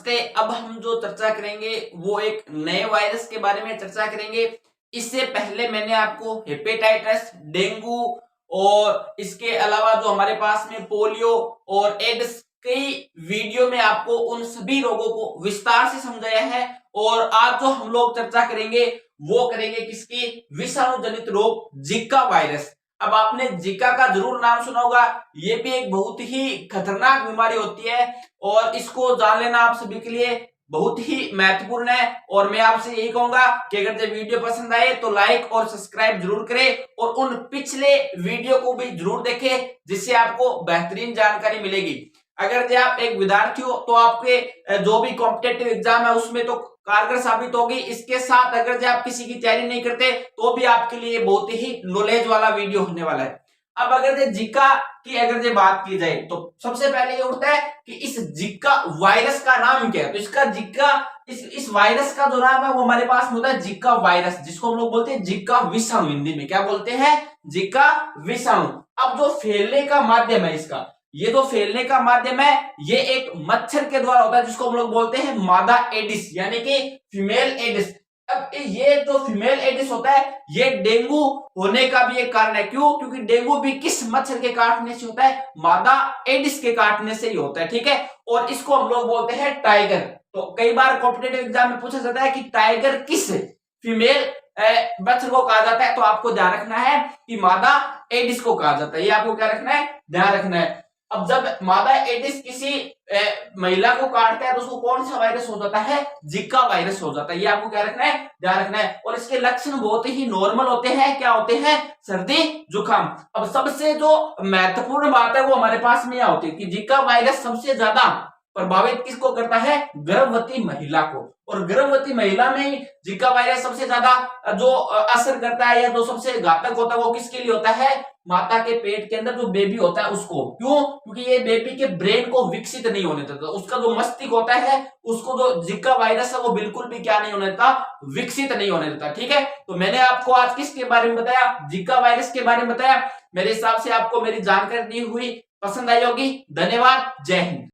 नमस्ते। अब हम जो चर्चा करेंगे वो एक नए वायरस के बारे में चर्चा करेंगे। इससे पहले मैंने आपको हेपेटाइटिस, डेंगू और इसके अलावा जो हमारे पास में पोलियो और एड्स कई वीडियो में आपको उन सभी रोगों को विस्तार से समझाया है। और आज जो हम लोग चर्चा करेंगे वो करेंगे किसकी? विषाणु जनित रोग जिका वायरस। अब आपने जिका का जरूर नाम सुना होगा। ये भी एक बहुत ही खतरनाक बीमारी होती है और इसको जान लेना आप सभी के लिए बहुत ही महत्वपूर्ण है। और मैं आपसे यही कहूंगा कि अगर ये वीडियो पसंद आए तो लाइक और सब्सक्राइब जरूर करें और उन पिछले वीडियो को भी जरूर देखें जिससे आपको बेहतरीन जानकारी मिलेगी। अगर आप एक विद्यार्थी हो तो आपके जो भी कॉम्पिटेटिव एग्जाम है उसमें तो कारगर साबित होगी। इसके साथ अगर आप किसी की तैयारी नहीं करते तो भी आपके लिए बहुत ही नॉलेज वाला वीडियो होने वाला है। अब अगर जिका की अगर बात की जाए तो सबसे पहले ये उठता है कि इस जिका वायरस का नाम क्या है। तो इसका जिका इस वायरस का जो नाम है वो हमारे पास में होता है जिका वायरस, जिसको हम लोग बोलते हैं जिका विषाणु। हिंदी में क्या बोलते हैं? जिका विषाणु। अब जो फैलने का माध्यम है इसका, ये जो फैलने का माध्यम है ये एक मच्छर के द्वारा होता है जिसको हम लोग बोलते हैं मादा एडिस यानी कि फीमेल एडिस। अब ये जो फीमेल एडिस होता है ये डेंगू होने का भी एक कारण है। क्यों? क्योंकि डेंगू भी किस मच्छर के काटने से होता है? मादा एडिस के काटने से ही होता है। ठीक है, और इसको हम लोग बोलते हैं टाइगर। तो कई बार कॉम्पिटेटिव एग्जाम में पूछा जाता है कि टाइगर किस फीमेल मच्छर को कहा जाता है। तो आपको ध्यान रखना है कि मादा एडिस को कहा जाता है। ये आपको क्या रखना है? ध्यान रखना है। अब जब मादा एडिस किसी महिला को काटता है तो उसको कौन सा वायरस हो जाता है? जिका वायरस हो जाता है। ये आपको क्या रखना है? ध्यान रखना है। और इसके लक्षण बहुत ही नॉर्मल होते हैं। क्या होते हैं? सर्दी, जुकाम। अब सबसे जो महत्वपूर्ण बात है वो हमारे पास में यह होती है कि जिका वायरस सबसे ज्यादा प्रभावित किसको करता है? गर्भवती महिला को। और गर्भवती महिला में जिका वायरस सबसे ज्यादा जो असर करता है या जो सबसे घातक होता है वो किसके लिए होता है? माता के पेट के अंदर जो बेबी होता है उसको। क्यों? क्योंकि ये बेबी के ब्रेन को विकसित नहीं होने देता। उसका जो मस्तिष्क होता है उसको जो जिका वायरस है वो बिल्कुल भी क्या नहीं होने देता? विकसित नहीं होने देता। ठीक है, तो मैंने आपको आज किसके बारे में बताया? जिका वायरस के बारे में बताया। मेरे हिसाब से आपको मेरी जानकारी दी हुई पसंद आई होगी। धन्यवाद। जय हिंद।